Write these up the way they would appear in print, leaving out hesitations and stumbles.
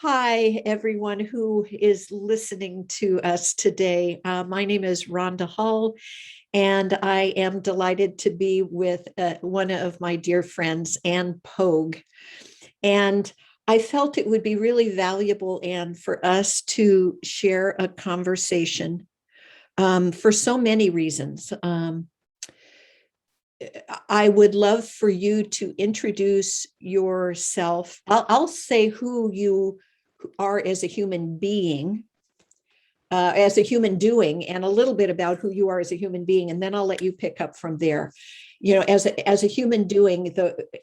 Hi, everyone who is listening to us today. My name is Rhonda Hull, and I am delighted to be with one of my dear friends, Ann Pogue. And I felt it would be really valuable, Ann, for us to share a conversation for so many reasons. I would love for you to introduce yourself. I'll say who you are as a human being, as a human doing, and a little bit about who you are as a human being, and then I'll let you pick up from there. You know, as a human doing,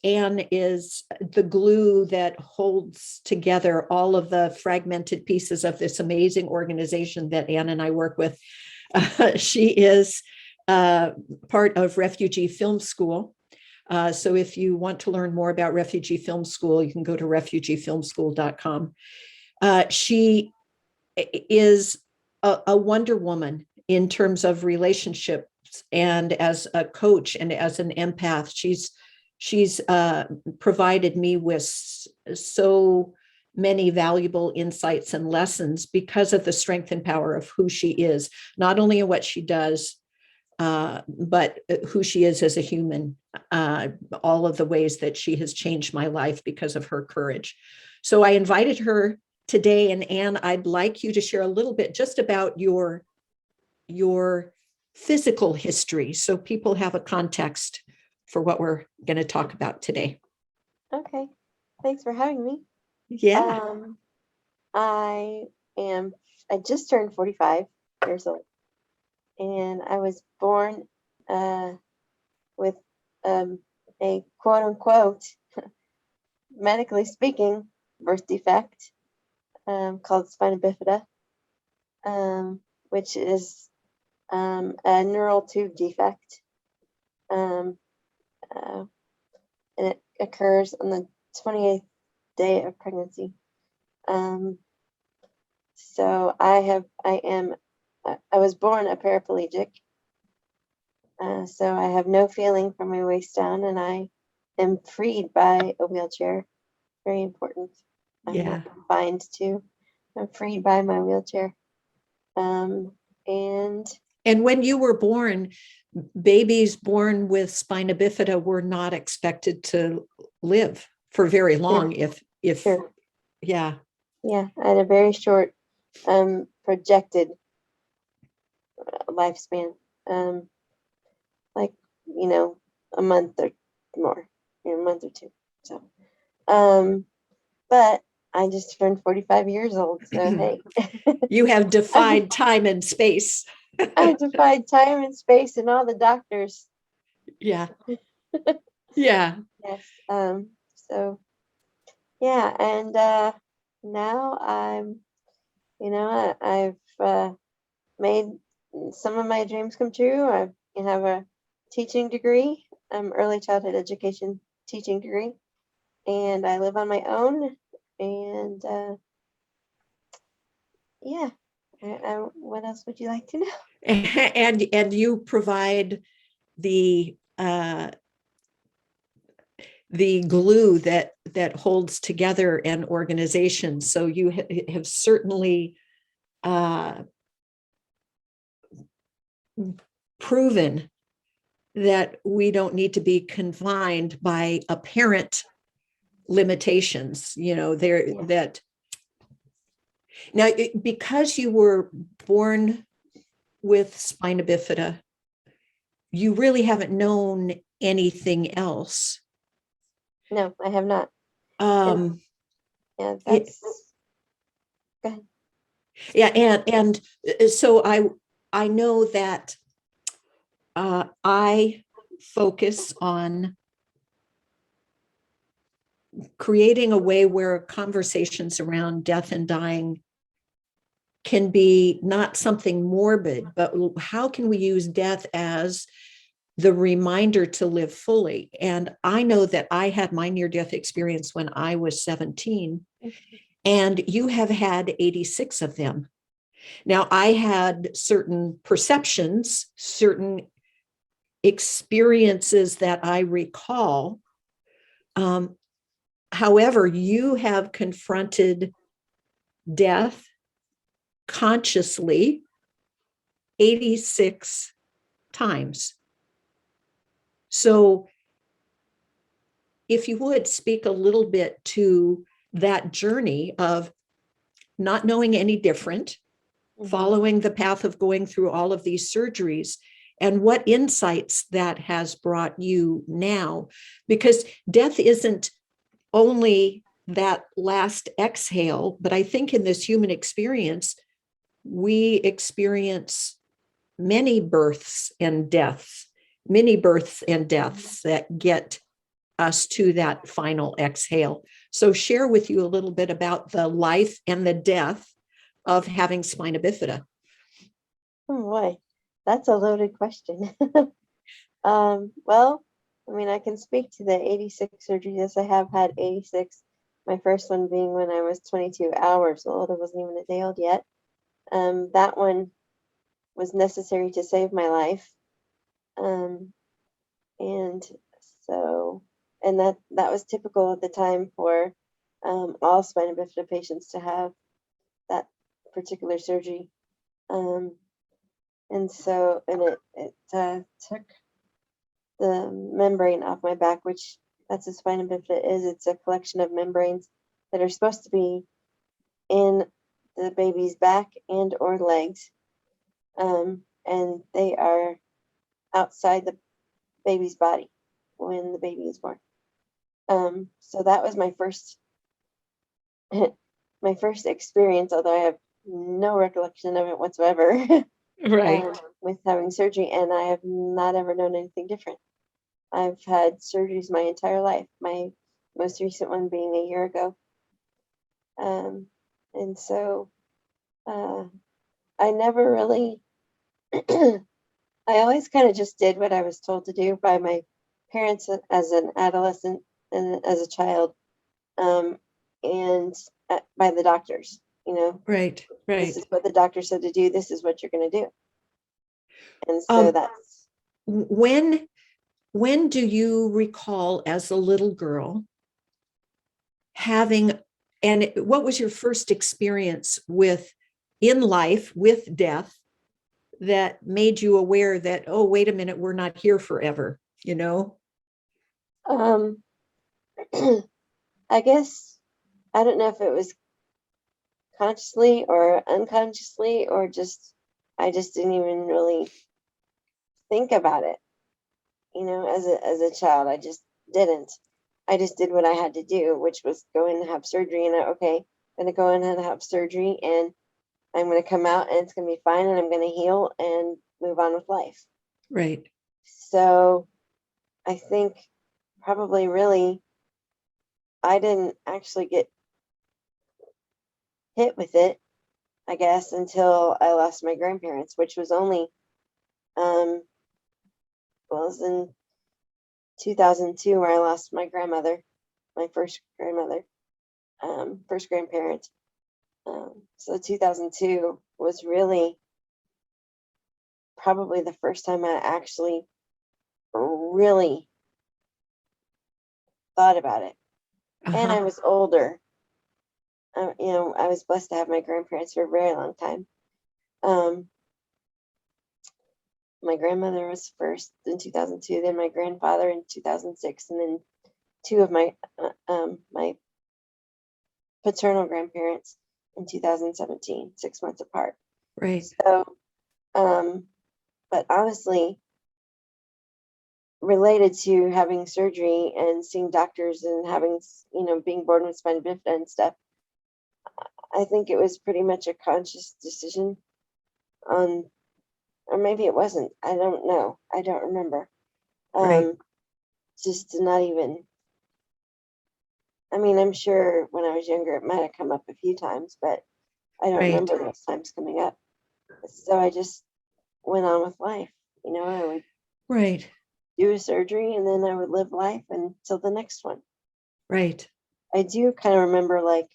Anne is the glue that holds together all of the fragmented pieces of this amazing organization that Anne and I work with. She is part of Refugee Film School. So if you want to learn more about Refugee Film School, you can go to refugeefilmschool.com. She is a wonder woman in terms of relationships, and as a coach and as an empath, she's provided me with so many valuable insights and lessons because of the strength and power of who she is, not only in what she does, but who she is as a human, all of the ways that she has changed my life because of her courage. So I invited her today, and Anne, I'd like you to share a little bit just about your physical history so people have a context for what we're going to talk about today. Okay, thanks for having me. Yeah. I just turned 45 years old, and I was born with a quote unquote, medically speaking, birth defect called Spina Bifida, which is a neural tube defect. And it occurs on the 28th day of pregnancy. So I was born a paraplegic. So I have no feeling from my waist down, and I am freed by a wheelchair. Very important. I'm not confined to. I'm freed by my wheelchair. And when you were born, babies born with spina bifida were not expected to live for very long. Sure. If Sure. Yeah. I had a very short projected lifespan, like, a month or more, a month or two. So, but I just turned 45 years old, so hey. You have defied time and space. I defied time and space and all the doctors. Yeah. Yeah. Yes. So, yeah, and now I've made some of my dreams come true. I have a teaching degree, early childhood education teaching degree, and I live on my own. And yeah, what else would you like to know? And you provide the glue that holds together an organization. So you have certainly proven that we don't need to be confined by apparent limitations, that now, because you were born with spina bifida, you really haven't known anything else. No, I have not. Yeah, that's go ahead. Yeah, and so I know that I focus on creating a way where conversations around death and dying can be not something morbid, but how can we use death as the reminder to live fully? And I know that I had my near-death experience when I was 17, and you have had 86 of them. Now, I had certain perceptions, certain experiences that I recall. However, you have confronted death consciously 86 times. So if you would speak a little bit to that journey of not knowing any different, following the path of going through all of these surgeries, and what insights that has brought you now, because death isn't only that last exhale, but I think in this human experience, we experience many births and deaths, many births and deaths that get us to that final exhale. So share with you a little bit about the life and the death of having spina bifida. Oh boy, that's a loaded question. Well, I mean, I can speak to the 86 surgeries. Yes, I have had 86. My first one being when I was 22 hours old. I wasn't even a day old yet. That one was necessary to save my life. And so, and that was typical at the time for all spina bifida patients to have that particular surgery. And so, and it took the membrane off my back, which that's a spina bifida is. It's a collection of membranes that are supposed to be in the baby's back and or legs. And they are outside the baby's body when the baby is born. So that was my first my first experience, although I have no recollection of it whatsoever. Right. With having surgery, and I have not ever known anything different. I've had surgeries my entire life, my most recent one being a year ago. And so I never really, I always kind of just did what I was told to do by my parents as an adolescent and as a child, and by the doctors, Right. this is what the doctor said to do, this is what you're going to do. And so that's when do you recall as a little girl having, and what was your first experience with in life with death that made you aware that, oh, wait a minute, we're not here forever, I guess I don't know if it was consciously or unconsciously, or just I just didn't even really think about it. As a child, I just didn't. I just did what I had to do, which was go in and have surgery. And I'm gonna go in and have surgery, and I'm gonna come out, and it's gonna be fine, and I'm gonna heal and move on with life. Right. So I think probably really I didn't actually get hit with it, I guess, until I lost my grandparents, which was only well, it was in 2002 where I lost my grandmother, my first grandmother, first grandparent. So 2002 was really probably the first time I actually really thought about it. And I was older. I was blessed to have my grandparents for a very long time. My grandmother was first in 2002, then my grandfather in 2006, and then two of my my paternal grandparents in 2017, 6 months apart. Right. So, but honestly, related to having surgery and seeing doctors and having, being born with spina bifida and stuff, I think it was pretty much a conscious decision on, or maybe it wasn't. I don't know. I don't remember. Right. Just to not even, I mean, I'm sure when I was younger, it might have come up a few times, but I don't remember those times coming up. So I just went on with life. I would do a surgery, and then I would live life until the next one. Right. I do kind of remember, like,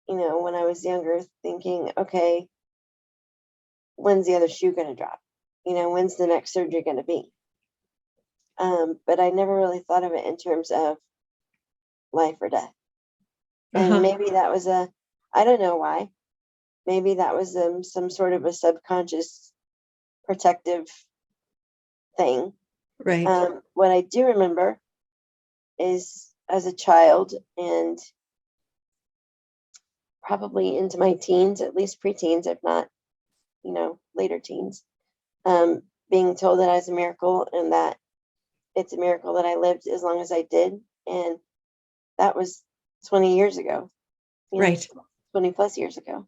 when I was younger, thinking, okay, when's the other shoe going to drop? When's the next surgery going to be? But I never really thought of it in terms of life or death. And maybe that was a I don't know why. Maybe that was some sort of a subconscious protective thing. Right. What I do remember is as a child and probably into my teens, at least preteens, if not, later teens, being told that I was a miracle and that it's a miracle that I lived as long as I did. And that was 20 years ago, Right. 20 plus years ago.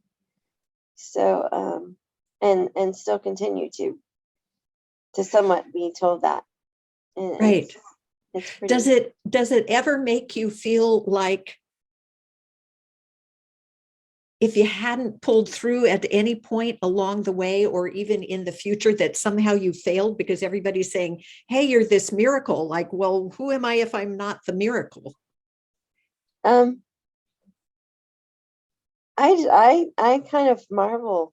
So, and still continue to somewhat be told that. And Right. it's pretty. Does it ever make you feel like if you hadn't pulled through at any point along the way or even in the future that somehow you failed because everybody's saying, hey, you're this miracle? Like, well, who am I if I'm not the miracle? Um, I kind of marvel.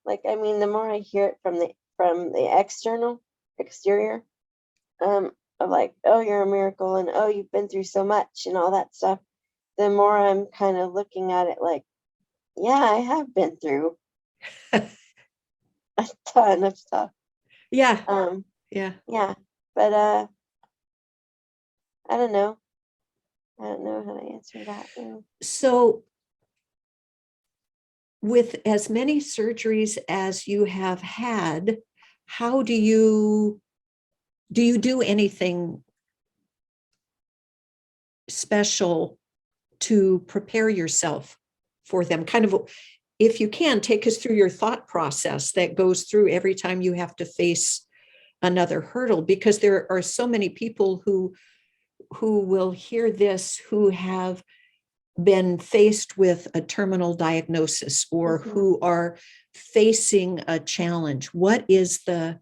Like, I mean, the more I hear it from the exterior, of like, oh, you're a miracle and oh, you've been through so much and all that stuff, the more I'm kind of looking at it like, yeah, I have been through a ton of stuff. Yeah. Um, Yeah. yeah, but I don't know. I don't know how to answer that. So with as many surgeries as you have had, how do you do anything special to prepare yourself for them? Kind of, if you can, take us through your thought process that goes through every time you have to face another hurdle, because there are so many people who will hear this who have been faced with a terminal diagnosis or Mhm. who are facing a challenge. What is the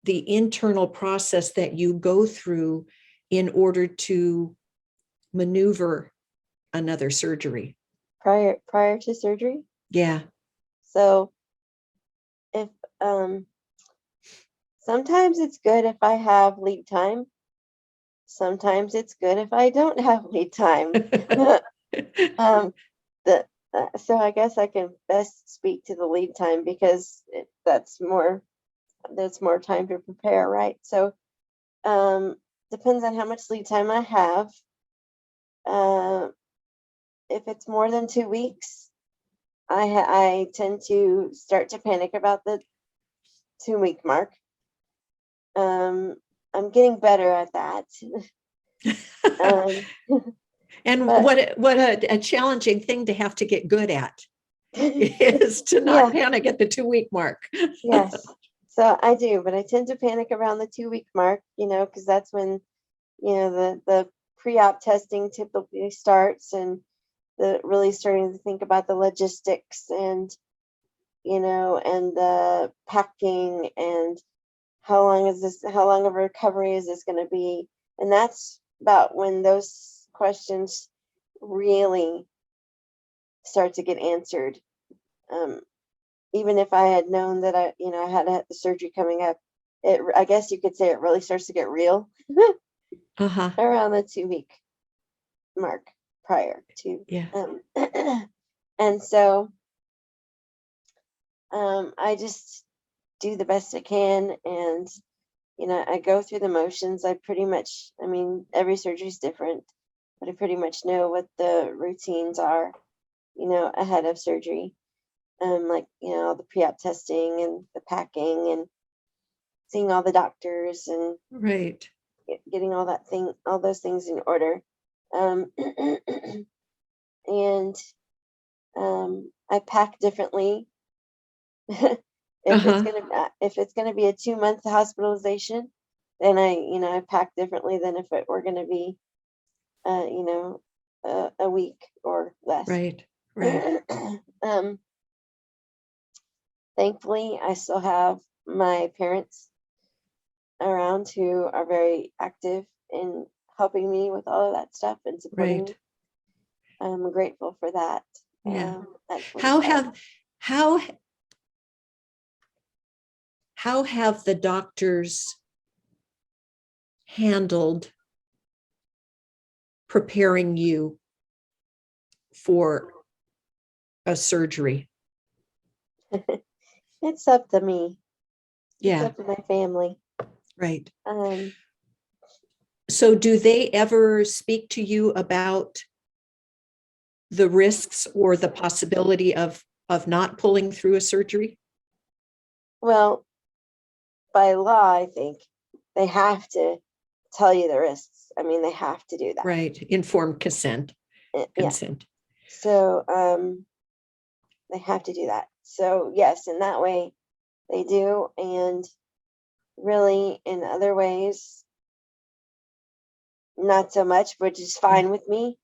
internal process that you go through in order to maneuver another surgery? Prior to surgery. Yeah. So if sometimes it's good if I have lead time. Sometimes it's good if I don't have lead time. um, so I guess I can best speak to the lead time because that's more time to prepare, right? So depends on how much lead time I have. Uh, if it's more than 2 weeks, I tend to start to panic about the 2 week mark. I'm getting better at that. um, And but what a challenging thing to have to get good at is to not yeah, panic at the 2 week mark. yes. So I do, but I tend to panic around the 2 week mark, because that's when, the pre-op testing typically starts and the really starting to think about the logistics and, and the packing and how long of a recovery is this going to be? And that's about when those questions really start to get answered. Um, Even if I had known that I had the surgery coming up, I guess you could say it really starts to get real Uh-huh. around the 2 week mark prior to. Yeah. And so I just do the best I can, and I go through the motions. I mean, every surgery is different, but I pretty much know what the routines are, ahead of surgery. Like, all the pre-op testing and the packing and seeing all the doctors and Right. getting all those things in order. Um, and I pack differently. Uh-huh. If it's gonna be a 2 month hospitalization, then I pack differently than if it were gonna be uh, you know a week or less. Right. Right. um, Thankfully, I still have my parents around who are very active in helping me with all of that stuff and supporting me. Right. I'm grateful for that. Yeah. At How 45. have how how have the doctors handled preparing you for a surgery? It's up to me. It's Yeah, up to my family. right. Um, So do they ever speak to you about the risks or the possibility of not pulling through a surgery? well, by law, I think they have to tell you the risks. I mean, they have to do that. Right. Informed consent. Yeah. Consent. So they have to do that. So yes, in that way they do. And really in other ways, not so much, which is fine with me.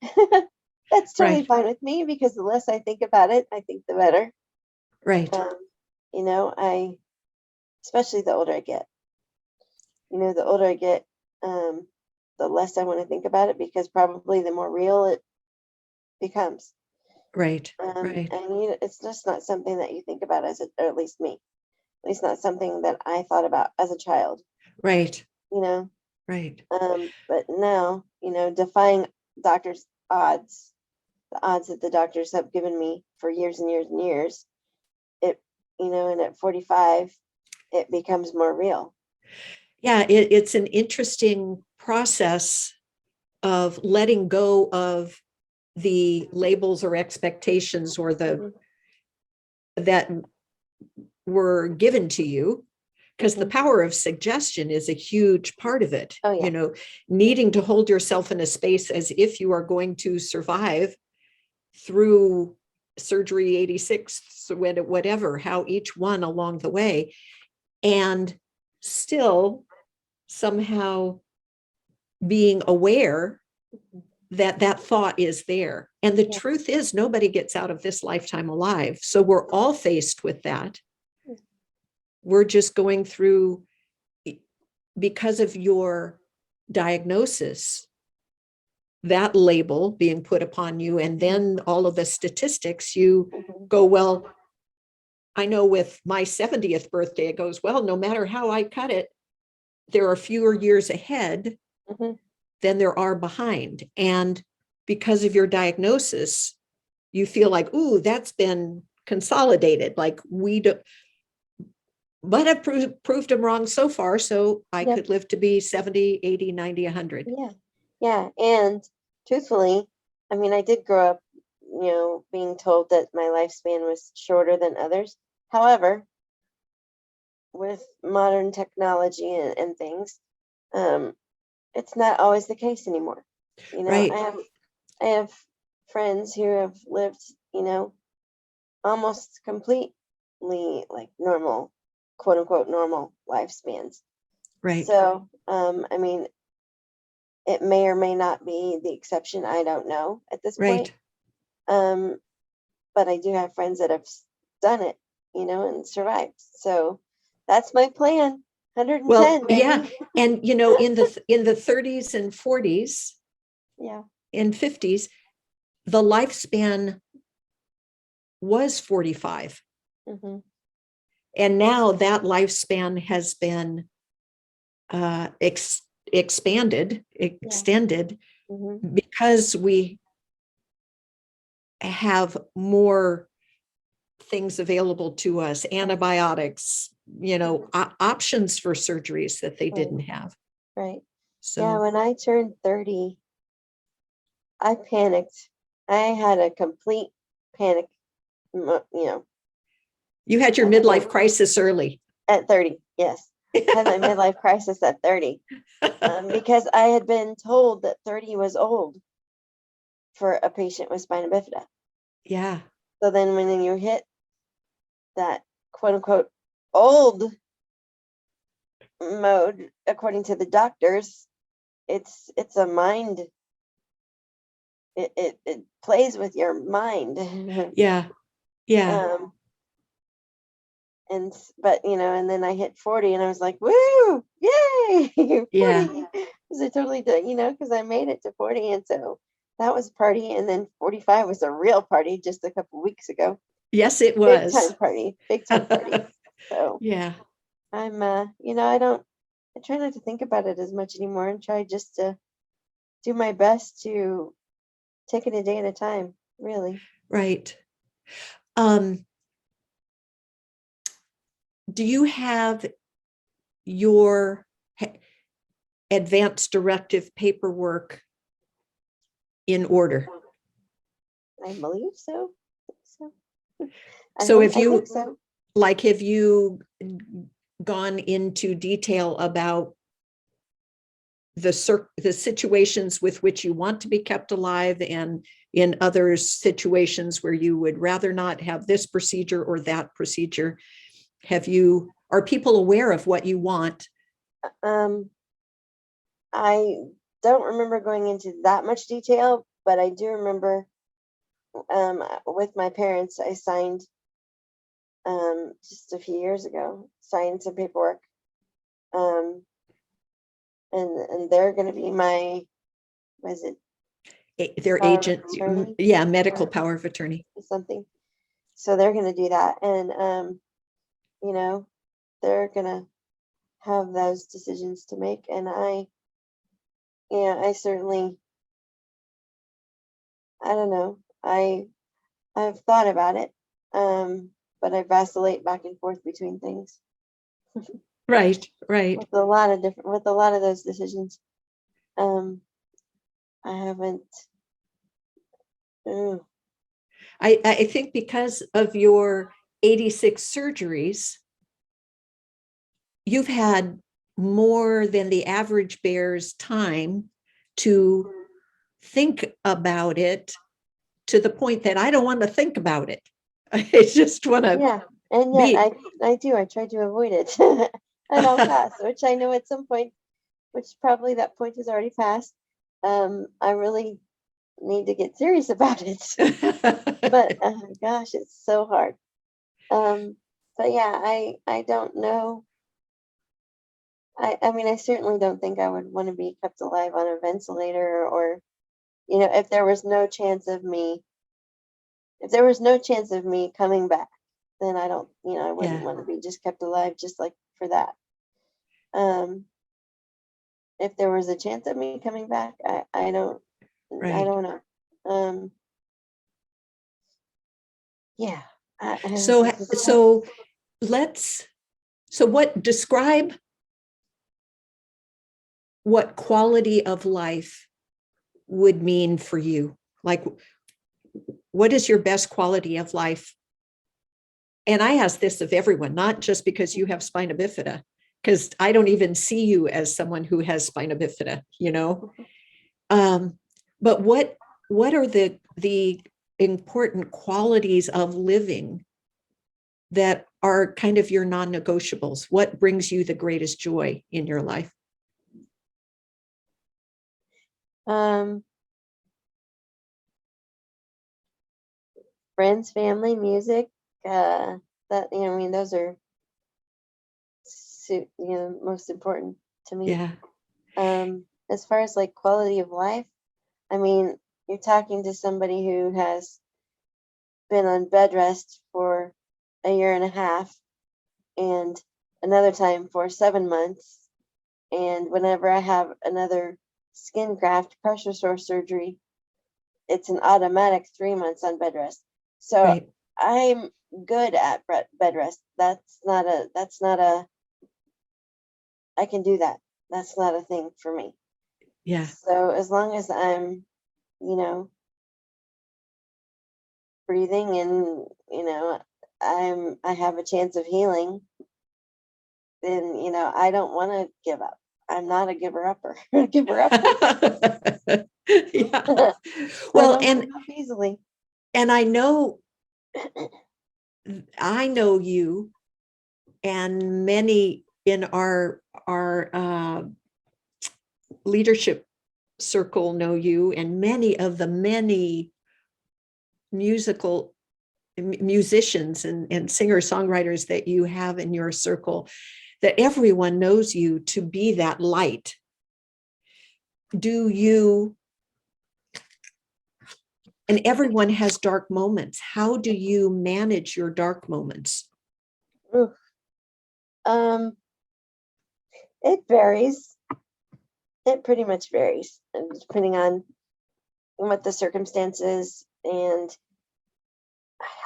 That's totally Right. fine with me because the less I think about it, I think the better. Right. You know, especially the older I get, the older I get, the less I want to think about it because probably the more real it becomes. Right. And Right. it's just not something that you think about or at least me, at least not something that I thought about as a child, Right. you know. Right. But now, defying doctors' odds, the odds that the doctors have given me for years and years and years, and at 45, it becomes more real. Yeah, it's an interesting process of letting go of the labels or expectations or Mhm, that were given to you, because the mhm. power of suggestion is a huge part of it. Oh, yeah. Needing to hold yourself in a space as if you are going to survive through surgery 86, whatever, how each one along the way, and still somehow being aware that that thought is there. And the Yeah. truth is, nobody gets out of this lifetime alive. So we're all faced with that. We're just going through, because of your diagnosis, that label being put upon you, and then all of the statistics, you Mhm. go, well, I know with my 70th birthday, it goes, well, no matter how I cut it, there are fewer years ahead Mhm. than there are behind. And because of your diagnosis, you feel like, ooh, that's been consolidated. Like we do, but I've proved them wrong so far. So I Yep. could live to be 70, 80, 90, 100. Yeah. Yeah. And truthfully, I mean, I did grow up, being told that my lifespan was shorter than others. However, with modern technology and things, um, it's not always the case anymore. Right. I have friends who have lived, almost completely like normal, quote unquote, normal lifespans. Right. So, I mean, it may or may not be the exception. I don't know at this point. Right. Um, but I do have friends that have done it, and survived. So that's my plan. Well, 110, yeah. baby. And in the 30s and 40s Yeah. and 50s, the lifespan was 45. Hmm. And now that lifespan has been expanded, Yeah. extended, Hmm. because we have more things available to us, antibiotics, options for surgeries that they Right. didn't have. Right. Yeah. So When I turned 30, I panicked. I had a complete panic, you had your midlife attack crisis early. at 30. Yes. I had my midlife crisis at 30, because I had been told that 30 was old for a patient with spina bifida. Yeah. So then when you hit that quote unquote old mode, according to the doctors, it's a mind. It plays with your mind. Yeah. Yeah. um, but and then I hit 40 and I was like, woo, yay, 40, Yeah. because I totally did, because I made it to 40, and so that was a party, and then 45 was a real party just a couple weeks ago. Yes, it Big time was. party, big time party. So Yeah. I'm I try not to think about it as much anymore and try just to do my best to take it a day at a time, really. Right. Do you have your advanced directive paperwork in order? I believe so. So I if you, think so. like, have you gone into detail about the situations with which you want to be kept alive, and in other situations where you would rather not have this procedure or that procedure? Are people aware of what you want? I don't remember going into that much detail, but I do remember with my parents, I signed just a few years ago, signed some paperwork. And they're going to be my, what is it? Their Power of agent, attorney? yeah, medical power of attorney. Something. So they're going to do that. And, you know, they're going to have those decisions to make. And I certainly, I don't know. I've thought about it. But I vacillate back and forth between things. Right. With a lot of those decisions. I haven't. I think because of your 86 surgeries, you've had more than the average bear's time to think about it, to the point that I don't want to think about it. I just want to. Yeah, and yet I do. I try to avoid it at all costs, which I know at some point, which probably that point has already passed. I really need to get serious about it. But gosh, it's so hard. But yeah, I don't know. I mean, I certainly don't think I would want to be kept alive on a ventilator, or, if there was no chance of me, coming back, then I don't, I wouldn't want to be just kept alive just like for that. If there was a chance of me coming back, I don't know. Yeah. So describe what quality of life would mean for you. Like, what is your best quality of life? And I ask this of everyone, not just because you have spina bifida, because I don't even see you as someone who has spina bifida, but what are the important qualities of living that are kind of your non-negotiables? What brings you the greatest joy in your life? Friends, family, music, that, I mean, those are, most important to me. Yeah. As far as like quality of life, I mean, you're talking to somebody who has been on bed rest for a year and a half, and another time for 7 months. And whenever I have another skin graft pressure sore surgery, it's an automatic 3 months on bed rest. So right. I'm good at bed rest. That's not a, I can do that. That's not a thing for me. Yeah. So as long as I'm, breathing and, I have a chance of healing, then, I don't want to give up. I'm not a giver upper. Giver upper. Yeah. Well, and easily. And I know you, and many in our leadership circle know you, and many of the many musicians and singer-songwriters that you have in your circle, that everyone knows you to be that light. And everyone has dark moments. How do you manage your dark moments? It varies. It pretty much varies, depending on what the circumstances. And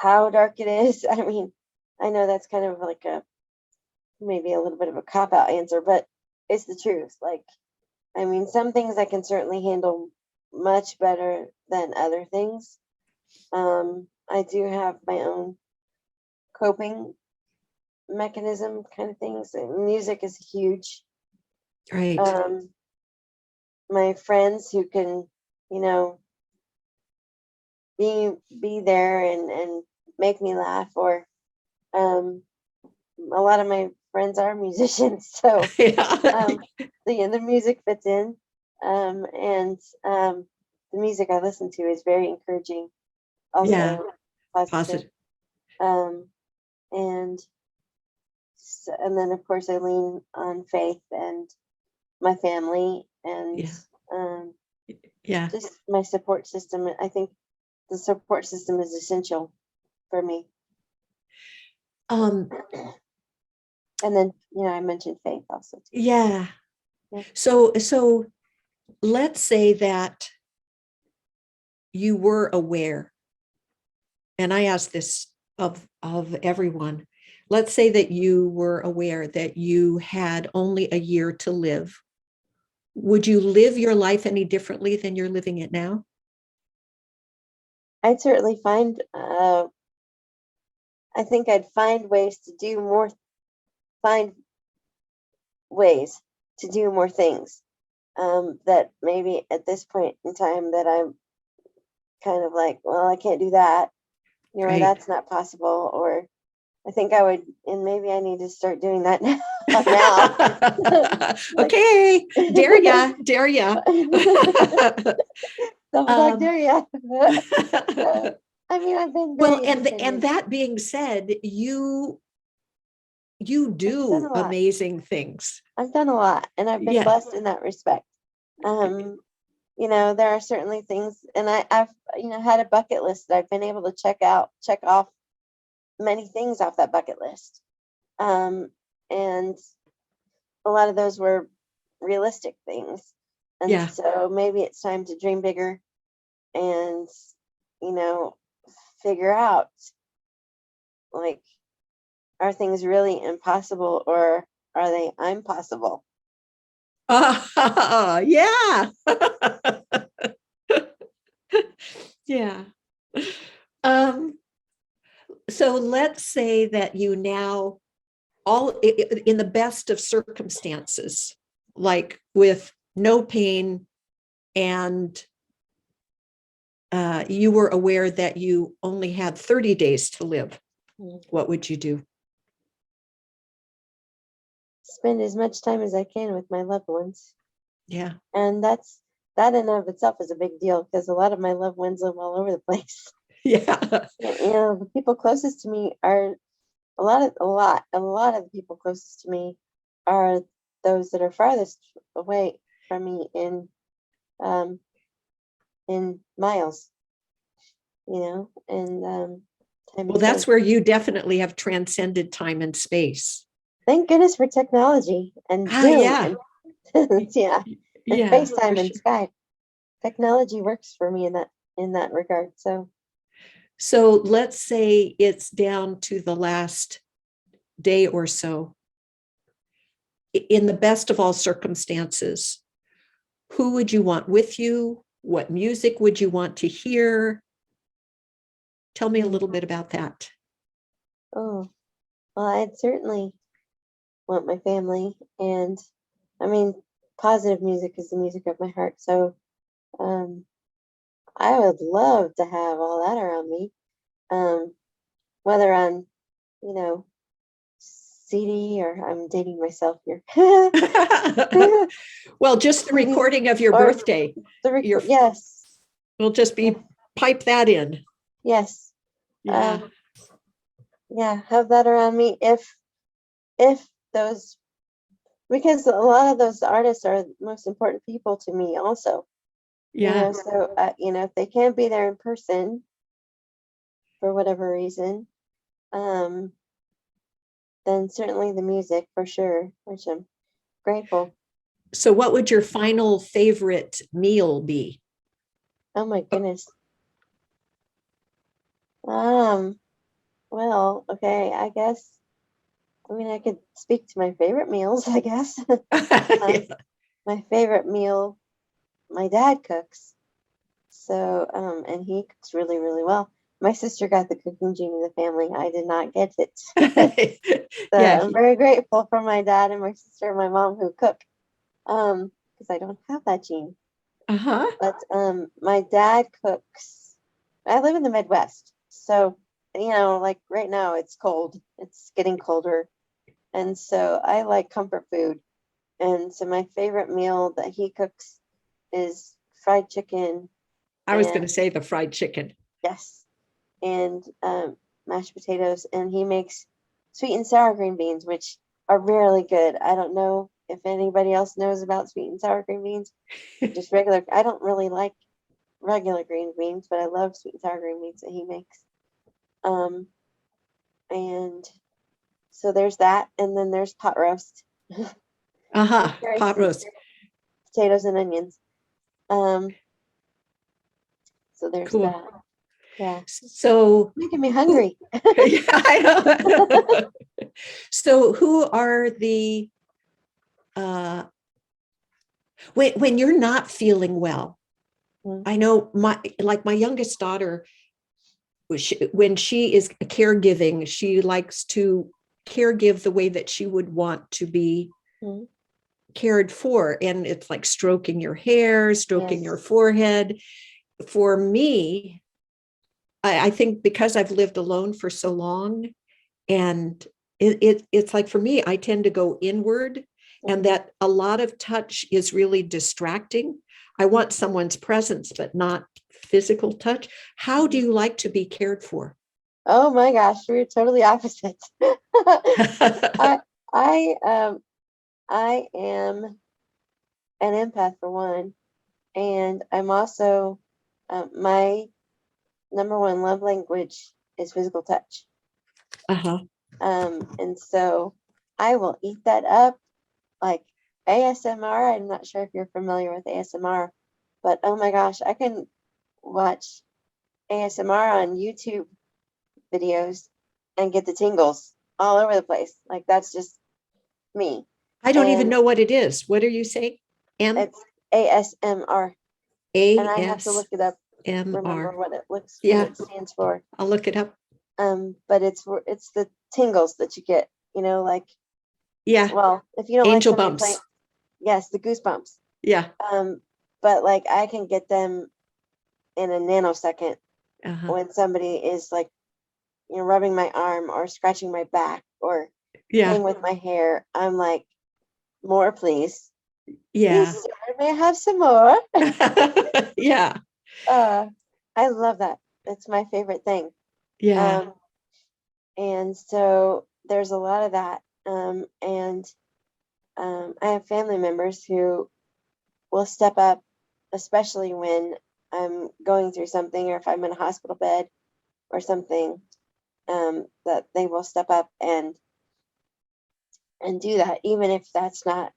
how dark it is. I mean, I know that's kind of like maybe a little bit of a cop out answer, but it's the truth. Like, I mean, some things I can certainly handle much better than other things. I do have my own coping mechanism kind of things. And music is huge. Right. My friends who can, you know, be there and make me laugh, or a lot of my friends are musicians, so Yeah. the music fits in, and the music I listen to is very encouraging, Yeah. also positive, Positive. um, and and then of course I lean on faith and my family and Yeah. um, Yeah. just my support system. I think the support system is essential for me. Um, And then, I mentioned faith also too. yeah. Yeah. So let's say that you were aware, and I ask this of everyone. Let's say that you were aware that you had only a year to live. Would you live your life any differently than you're living it now? I'd certainly I think I'd find ways to do more things. That maybe at this point in time that I'm kind of like, well, I can't do that, or Right. that's not possible, or I think I would, and maybe I need to start doing that now. Now. Like, Okay, dare ya. don't talk um, there yet. I mean, I've been well, very and independent. that being said, you I've done do a lot. amazing things. I've done a lot, and I've been Yeah, blessed in that respect. Um, there are certainly things, and I've had a bucket list that I've been able to check off many things off that bucket list. And a lot of those were realistic things. And yeah. so maybe it's time to dream bigger and, you know, figure out, like, are things really impossible, or are they impossible? Yeah. Yeah. Um, so let's say that you now in the best of circumstances, like with no pain, and you were aware that you only had 30 days to live, what would you do? Spend as much time as I can with my loved ones. Yeah. And that in and of itself is a big deal, because a lot of my loved ones live all over the place. Yeah. The people closest to me are a lot of the people closest to me are those that are farthest away from me um in miles, and time Well, and that's space. where you definitely have transcended time and space. Thank goodness for technology and Ah, Zoom yeah. and yeah, and Yeah, for FaceTime and sure. Skype. Technology works for me in that regard. So So let's say it's down to the last day or so. In the best of all circumstances, who would you want with you? What music would you want to hear? Tell me a mm, little bit about that. oh well, I'd certainly want my family, and I mean, positive music is the music of my heart. So um I would love to have all that around me. Um, whether on, you know, CD, or I'm dating myself here. Well, just the CDs, recording of your or birthday. the Your record. Yes, We'll just yes, be pipe that in. yes. Yeah. Um, yeah, have that around me if those, because a lot of those artists are the most important people to me also. Yeah. So if they can't be there in person for whatever reason, um, then certainly the music for sure, which I'm grateful. So what would your final favorite meal be? Oh my goodness. Well, okay, I guess, I mean, I could speak to my favorite meals, I guess. Yeah. My favorite meal, my dad cooks. So, and he cooks really, really well. My sister got the cooking gene in the family. I did not get it. So Yeah. I'm very grateful for my dad and my sister and my mom who cook. Because I don't have that gene. Uh-huh. But my dad cooks. I live in the Midwest, so like right now it's cold. It's getting colder, and so I like comfort food. And so my favorite meal that he cooks is fried chicken I was going and to say the fried chicken. yes, and mashed potatoes. And he makes sweet and sour green beans, which are really good. I don't know if anybody else knows about sweet and sour green beans. Just regular. I don't really like regular green beans, but I love sweet and sour green beans that he makes. And so there's that, and then there's pot roast. Uh-huh. Very Pot simple roast. potatoes and onions. Um, so there's Cool. that. Yeah, So making me who, hungry. yeah, I know. So who are the uh when you're not feeling well? Mm, I know my youngest daughter, when she is caregiving, she likes to caregive the way that she would want to be mm, cared for. And it's like stroking your hair, stroking your yes. forehead. For me, I think because I've lived alone for so long, and it's like for me, I tend to go inward, and Mm, that a lot of touch is really distracting. I mm. want someone's presence, but not physical touch. How do you like to be cared for? Oh my gosh, we're totally opposite. I I am an empath for one, and I'm also my number one love language is physical touch. Uh-huh. And so I will eat that up like ASMR. I'm not sure if you're familiar with ASMR, but oh my gosh, I can watch ASMR on YouTube videos and get the tingles all over the place. Like that's just me. I don't even And know what it is. What are you saying? M it's ASMR. And A I have to S look it up, M remember R. what Yeah, it stands for. I'll look it up. But it's the tingles that you get, like, Yeah, well, if you don't like angel somebody playing, bumps. yes, the goosebumps. Yeah. Um, but like I can get them in a nanosecond Uh-huh. when somebody is like, rubbing my arm or scratching my back or Yeah. playing with my hair. I'm like, more, please. Please, Yeah. sir, may I have some more? Yeah. uh, I love that. It's my favorite thing. Yeah. Um, and so there's a lot of that. And I have family members who will step up, especially when I'm going through something or if I'm in a hospital bed or something, that they will step up and do that, even if that's not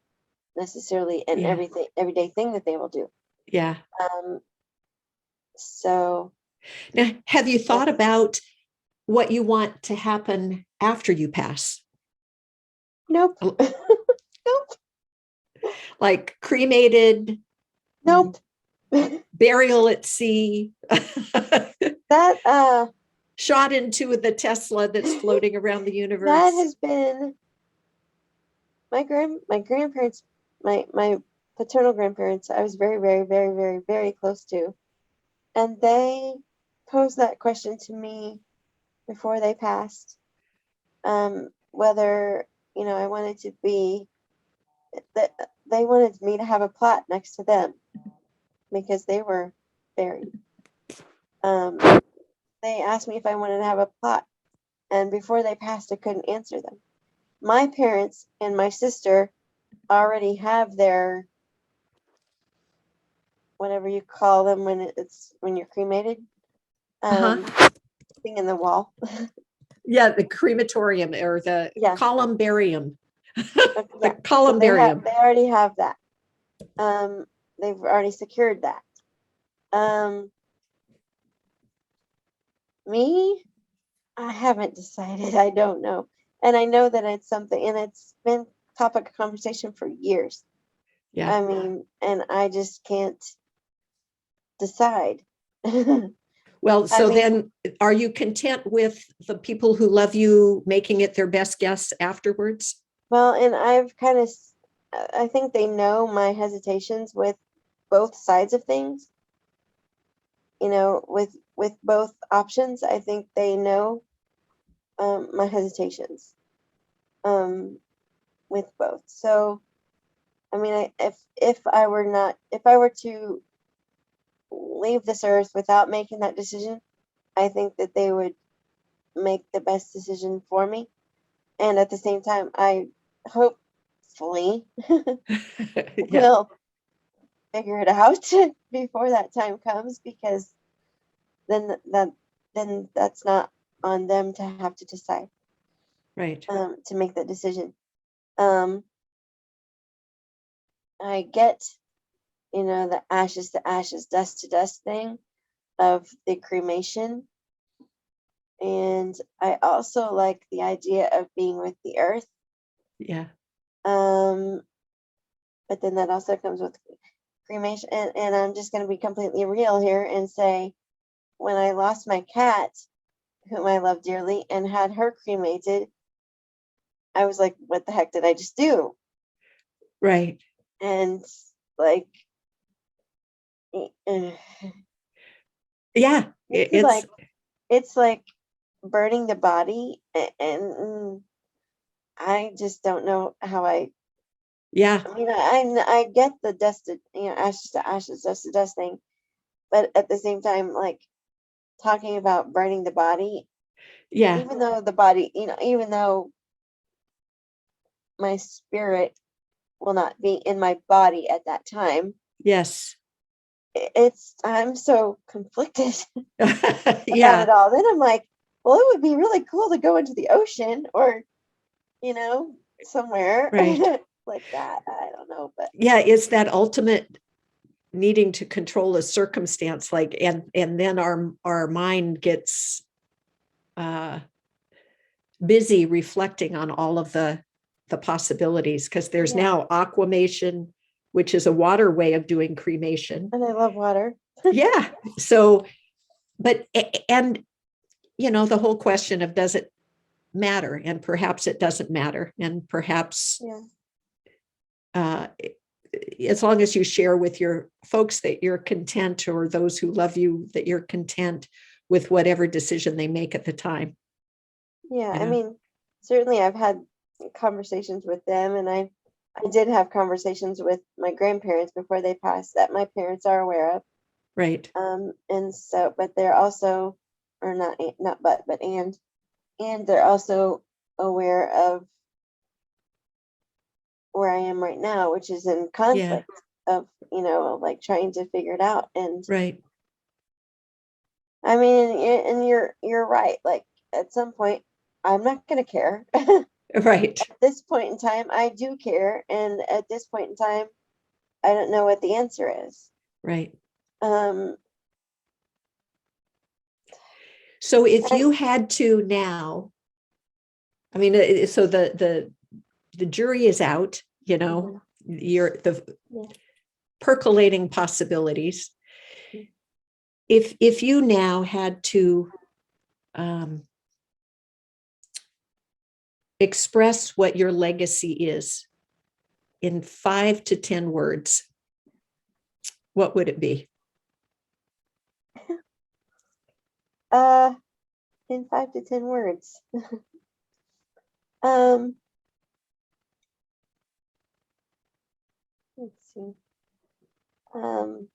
necessarily an Yeah. everyday thing that they will do. Yeah. Um, so Now, have you yeah, thought about what you want to happen after you pass? nope, Oh, nope, like cremated, nope. burial at sea, That shot into the Tesla that's floating around the that universe. has been my grandparents, my paternal grandparents. I was very, very, very, very, very close to, and they posed that question to me before they passed. Whether I wanted to be that they wanted me to have a plot next to them because they were buried. Um, they asked me if I wanted to have a plot, and before they passed, I couldn't answer them. My parents and my sister already have their whatever you call them when you're cremated, Uh-huh. thing in the wall. Yeah, the crematorium or the Yeah, columbarium. The yeah. So columbarium. they already have that. Um, they've already secured that. Um, Me, I haven't decided. I don't know. And I know that it's something, and it's been topic of conversation for years. Yeah. I mean, and I just can't decide. Well, I so mean, then are you content with the people who love you making it their best guess afterwards? well, and I've kind of, I think they know my hesitations with both sides of things. With both options, I think they know my hesitations with both. So, I mean, if I were to leave this earth without making that decision, I think that they would make the best decision for me. And at the same time, I hopefully Yeah. will figure it out before that time comes, because then that then that's not on them to have to decide, Right. to make that decision. Um, I get, the ashes to ashes, dust to dust thing of the cremation. And I also like the idea of being with the earth. Yeah. Um, but then that also comes with cremation. And I'm just going to be completely real here and say, when I lost my cat, whom I love dearly, and had her cremated, I was like, what the heck did I just do? Right. And like, eh, Yeah. it's It's, like, it's like burning the body, and I just don't know how yeah. I mean, I get the dusted, ashes to ashes, dust to dust thing, but at the same time, like, talking about burning the body, Yeah. even though the body, even though my spirit will not be in my body at that time, Yes. I'm so conflicted about Yeah. it all. Then I'm like, well, it would be really cool to go into the ocean, or, you know, somewhere Right. like that. I don't know, but Yeah. It's that ultimate needing to control a circumstance, like, and then our mind gets uh busy reflecting on all of the possibilities, because there's yeah, now aquamation, which is a water way of doing cremation. and I love water. Yeah. So, but and the whole question of, does it matter? And perhaps it doesn't matter, and perhaps Yeah, uh, as long as you share with your folks that you're content, or those who love you, that you're content with whatever decision they make at the time. yeah. You I know. mean, certainly I've had conversations with them, and I did have conversations with my grandparents before they passed that my parents are aware of. Right. And so, but they're also, or not but and they're also aware of where I am right now, which is in Yeah. conflict of, like, trying to figure it out. And Right. I mean, and you're right. Like, at some point, I'm not gonna care. At Right. this point in time, I do care, and at this point in time, I don't know what the answer is. Right. Um, So if and you had to now, I mean, so the jury is out, mhm, you're the yeah. percolating possibilities. If you now had to um, express what your legacy is in 5 to 10 words, what would it be? Uh, in 5 to 10 words. Um, let's see. Um,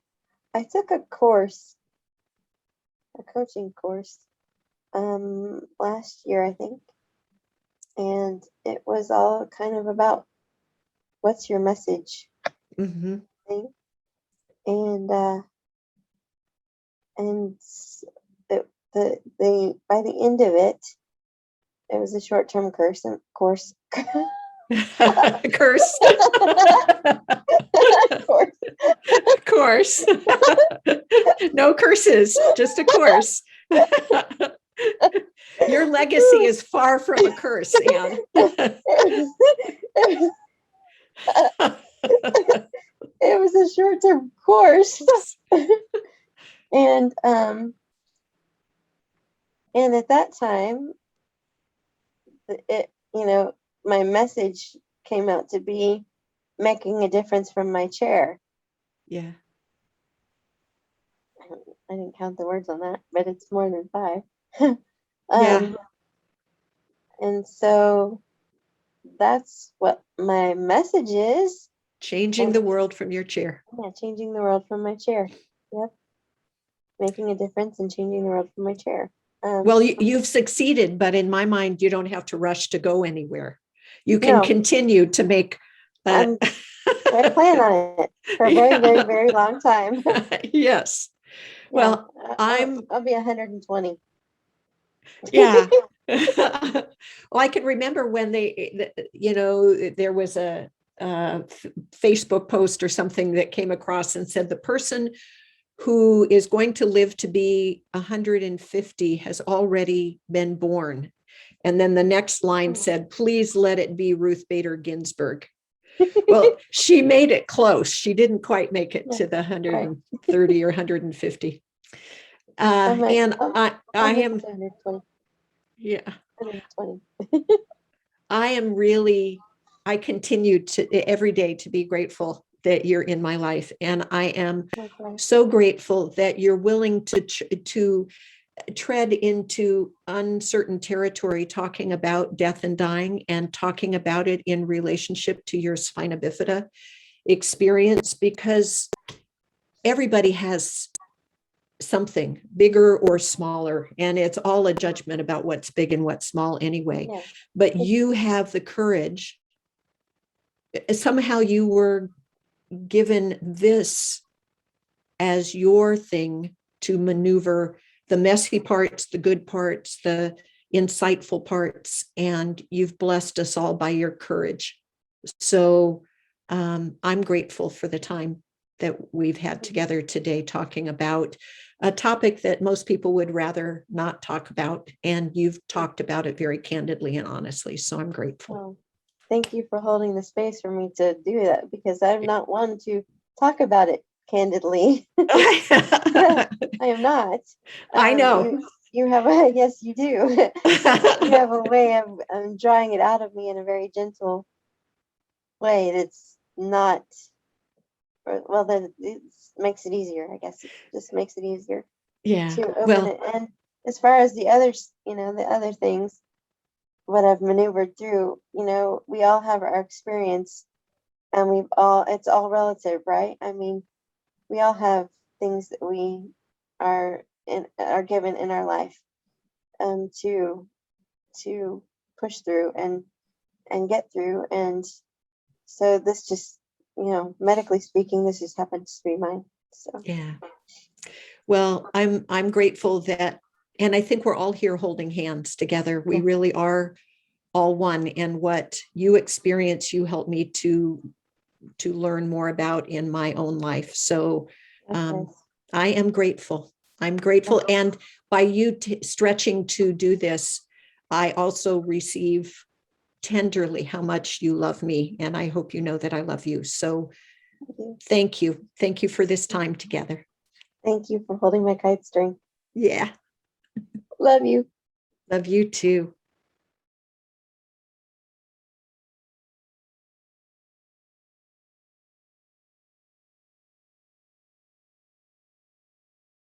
I took a course, a coaching course, last year, I think, and it was all kind of about what's your message Mm-hmm. thing, and and the by the end of it, it was a short-term course Curse. course. Course. No curses, just a course. Your legacy is far from a curse, Ann. It was a short-term course. And at that time, my message came out to be making a difference from my chair. Yeah. I didn't count the words on that, but it's more than 5. Yeah. And so that's what my message is. Changing the world from your chair. Yeah, changing the world from my chair. Yep. Making a difference and changing the world from my chair. Well, you've succeeded, but in my mind, you don't have to rush to go anywhere. You can continue to make. I plan on it for a very, very, very long time. Yes. Well, I'll be 120. Yeah. Well, I can remember when there was a Facebook post or something that came across and said the person who is going to live to be 150 has already been born. And then the next line said, please let it be Ruth Bader Ginsburg. Well, she made it close. She didn't quite make it to the 130 or 150. And I am, 120. yeah, 120. I continue to every day to be grateful that you're in my life. And I am so grateful that you're willing to tread into uncertain territory, talking about death and dying and talking about it in relationship to your Spina Bifida experience, because everybody has something bigger or smaller, and it's all a judgment about what's big and what's small anyway. Yeah. But you have the courage. Somehow you were given this as your thing to maneuver the messy parts, the good parts, the insightful parts, and you've blessed us all by your courage. So I'm grateful for the time that we've had together today talking about a topic that most people would rather not talk about, and you've talked about it very candidly and honestly, so I'm grateful. Well, thank you for holding the space for me to do that, because I'm not one to talk about it candidly. I am not. I know. You have a, yes, you do. You have a way of drawing it out of me in a very gentle way that's not, well, then it makes it easier, I guess. It just makes it easier to open it. And as far as the others, the other things, what I've maneuvered through, we all have our experience, and it's all relative, right? I mean, we all have things that we are given in our life to push through and get through. And so this just, medically speaking, this just happens to be mine. So yeah. Well, I'm grateful that, and I think we're all here holding hands together. We really are all one, and what you experience, you help me to learn more about in my own life. So I am grateful. I'm grateful. And by you stretching to do this, I also receive tenderly how much you love me. And I hope you know that I love you. So thank you. Thank you for this time together. Thank you for holding my kite string. Yeah. Love you. Love you too.